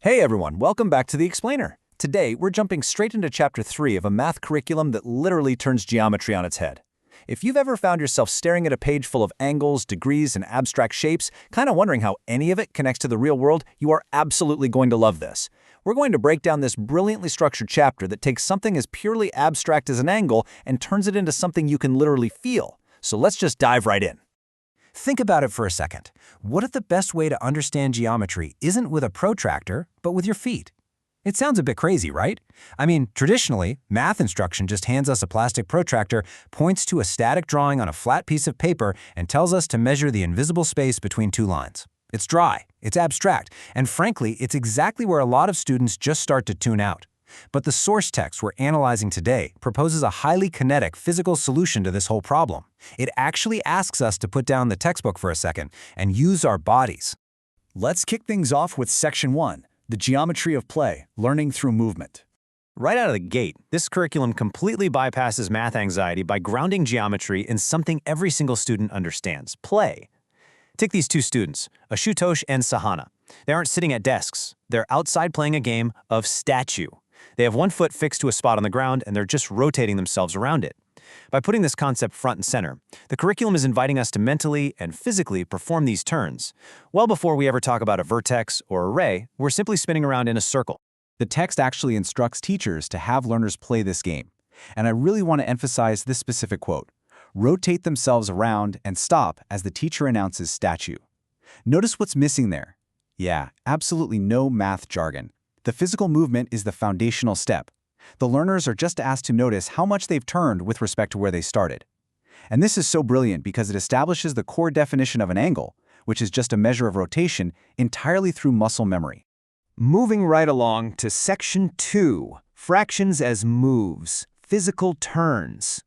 Hey everyone, welcome back to The Explainer. Today, we're jumping straight into Chapter 3 of a math curriculum that literally turns geometry on its head. If you've ever found yourself staring at a page full of angles, degrees, and abstract shapes, kind of wondering how any of it connects to the real world, you are absolutely going to love this. We're going to break down this brilliantly structured chapter that takes something as purely abstract as an angle and turns it into something you can literally feel. So let's just dive right in. Think about it for a second. What if the best way to understand geometry isn't with a protractor, but with your feet? It sounds a bit crazy, right? I mean, traditionally, math instruction just hands us a plastic protractor, points to a static drawing on a flat piece of paper, and tells us to measure the invisible space between two lines. It's dry, it's abstract, and frankly, it's exactly where a lot of students just start to tune out. But the source text we're analyzing today proposes a highly kinetic physical solution to this whole problem. It actually asks us to put down the textbook for a second and use our bodies. Let's kick things off with Section 1, the geometry of play, learning through movement. Right out of the gate, this curriculum completely bypasses math anxiety by grounding geometry in something every single student understands: play. Take these two students, Ashutosh and Sahana. They aren't sitting at desks. They're outside playing a game of statue. They have one foot fixed to a spot on the ground, and they're just rotating themselves around it. By putting this concept front and center, the curriculum is inviting us to mentally and physically perform these turns. Well before we ever talk about a vertex or a ray, we're simply spinning around in a circle. The text actually instructs teachers to have learners play this game. And I really want to emphasize this specific quote: rotate themselves around and stop as the teacher announces statue. Notice what's missing there. Yeah, absolutely no math jargon. The physical movement is the foundational step. The learners are just asked to notice how much they've turned with respect to where they started. And this is so brilliant because it establishes the core definition of an angle, which is just a measure of rotation, entirely through muscle memory. Moving right along to Section 2, fractions as moves, physical turns.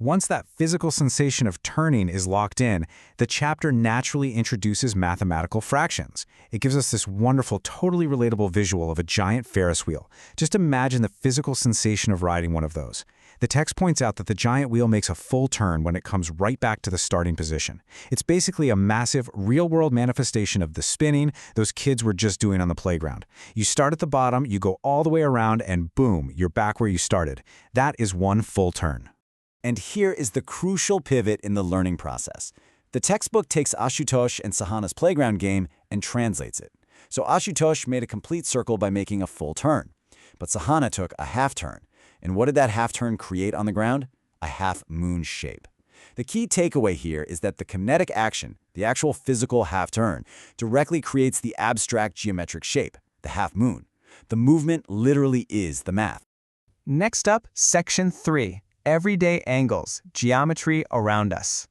Once that physical sensation of turning is locked in, the chapter naturally introduces mathematical fractions. It gives us this wonderful, totally relatable visual of a giant Ferris wheel. Just imagine the physical sensation of riding one of those. The text points out that the giant wheel makes a full turn when it comes right back to the starting position. It's basically a massive, real-world manifestation of the spinning those kids were just doing on the playground. You start at the bottom, you go all the way around, and boom, you're back where you started. That is one full turn. And here is the crucial pivot in the learning process. The textbook takes Ashutosh and Sahana's playground game and translates it. So Ashutosh made a complete circle by making a full turn. But Sahana took a half turn. And what did that half turn create on the ground? A half moon shape. The key takeaway here is that the kinetic action, the actual physical half turn, directly creates the abstract geometric shape, the half moon. The movement literally is the math. Next up, Section 3. Everyday angles, geometry around us.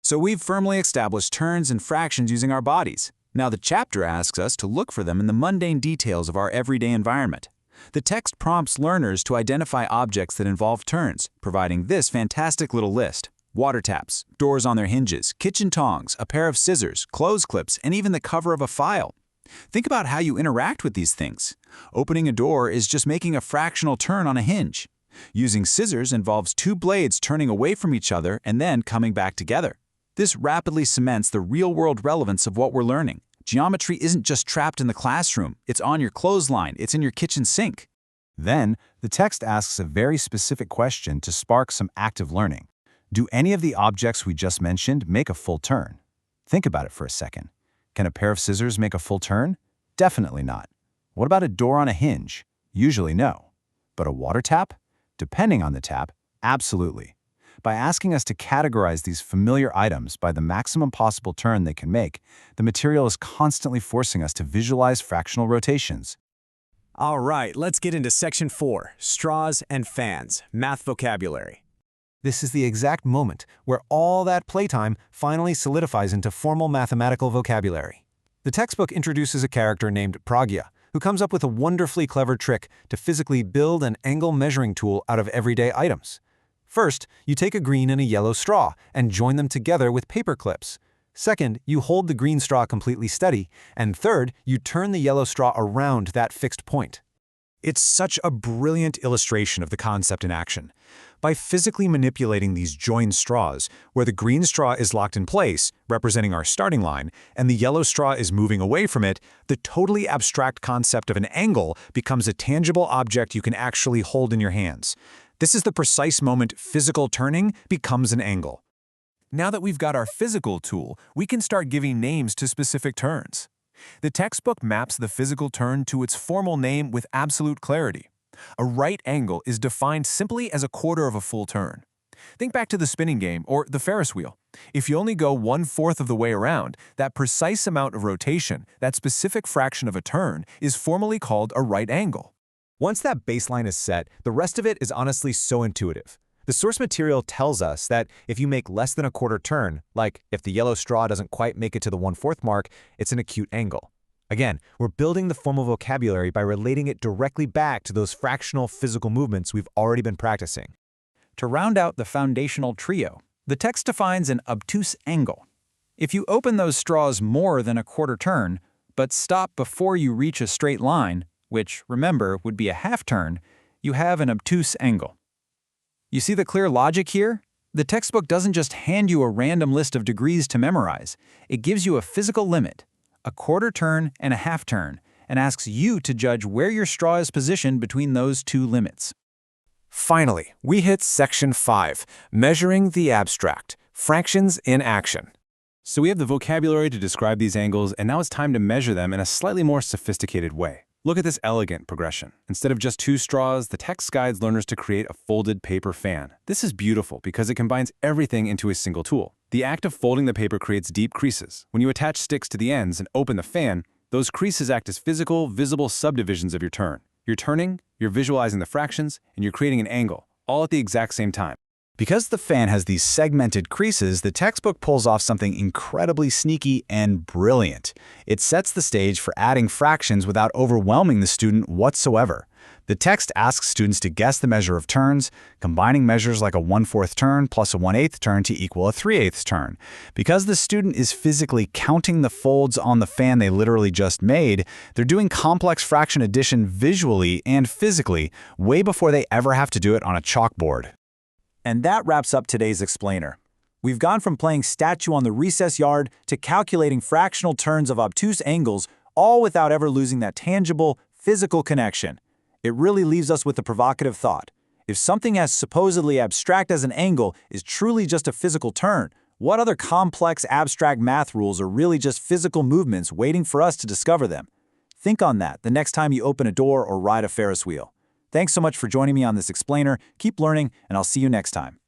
So we've firmly established turns and fractions using our bodies. Now the chapter asks us to look for them in the mundane details of our everyday environment. The text prompts learners to identify objects that involve turns, providing this fantastic little list: water taps, doors on their hinges, kitchen tongs, a pair of scissors, clothes clips, and even the cover of a file. Think about how you interact with these things. Opening a door is just making a fractional turn on a hinge. Using scissors involves two blades turning away from each other and then coming back together. This rapidly cements the real-world relevance of what we're learning. Geometry isn't just trapped in the classroom, it's on your clothesline, it's in your kitchen sink. Then, the text asks a very specific question to spark some active learning. Do any of the objects we just mentioned make a full turn? Think about it for a second. Can a pair of scissors make a full turn? Definitely not. What about a door on a hinge? Usually no. But a water tap? Depending on the tap, absolutely. By asking us to categorize these familiar items by the maximum possible turn they can make, the material is constantly forcing us to visualize fractional rotations. All right, let's get into Section 4, straws and fans, math vocabulary. This is the exact moment where all that playtime finally solidifies into formal mathematical vocabulary. The textbook introduces a character named Pragya, who comes up with a wonderfully clever trick to physically build an angle measuring tool out of everyday items. First, you take a green and a yellow straw and join them together with paper clips. Second, you hold the green straw completely steady. And third, you turn the yellow straw around that fixed point. It's such a brilliant illustration of the concept in action. By physically manipulating these joined straws, where the green straw is locked in place, representing our starting line, and the yellow straw is moving away from it, the totally abstract concept of an angle becomes a tangible object you can actually hold in your hands. This is the precise moment physical turning becomes an angle. Now that we've got our physical tool, we can start giving names to specific turns. The textbook maps the physical turn to its formal name with absolute clarity. A right angle is defined simply as a quarter of a full turn. Think back to the spinning game or the Ferris wheel. If you only go 1/4 of the way around, that precise amount of rotation, that specific fraction of a turn, is formally called a right angle. Once that baseline is set, the rest of it is honestly so intuitive. The source material tells us that if you make less than a quarter turn, like if the yellow straw doesn't quite make it to the 1/4 mark, it's an acute angle. Again, we're building the formal vocabulary by relating it directly back to those fractional physical movements we've already been practicing. To round out the foundational trio, the text defines an obtuse angle. If you open those straws more than a quarter turn, but stop before you reach a straight line, which, remember, would be a half turn, you have an obtuse angle. You see the clear logic here? The textbook doesn't just hand you a random list of degrees to memorize. It gives you a physical limit, a quarter turn and a half turn, and asks you to judge where your straw is positioned between those two limits. Finally, we hit Section 5, Measuring the Abstract, Fractions in Action. So we have the vocabulary to describe these angles, and now it's time to measure them in a slightly more sophisticated way. Look at this elegant progression. Instead of just 2 straws, the text guides learners to create a folded paper fan. This is beautiful because it combines everything into a single tool. The act of folding the paper creates deep creases. When you attach sticks to the ends and open the fan, those creases act as physical, visible subdivisions of your turn. You're turning, you're visualizing the fractions, and you're creating an angle, all at the exact same time. Because the fan has these segmented creases, the textbook pulls off something incredibly sneaky and brilliant. It sets the stage for adding fractions without overwhelming the student whatsoever. The text asks students to guess the measure of turns, combining measures like a 1/4 turn plus a 1/8 turn to equal a 3/8 turn. Because the student is physically counting the folds on the fan they literally just made, they're doing complex fraction addition visually and physically way before they ever have to do it on a chalkboard. And that wraps up today's explainer. We've gone from playing statue on the recess yard to calculating fractional turns of obtuse angles, all without ever losing that tangible, physical connection. It really leaves us with the provocative thought. If something as supposedly abstract as an angle is truly just a physical turn, what other complex abstract math rules are really just physical movements waiting for us to discover them? Think on that the next time you open a door or ride a Ferris wheel. Thanks so much for joining me on this explainer. Keep learning, and I'll see you next time.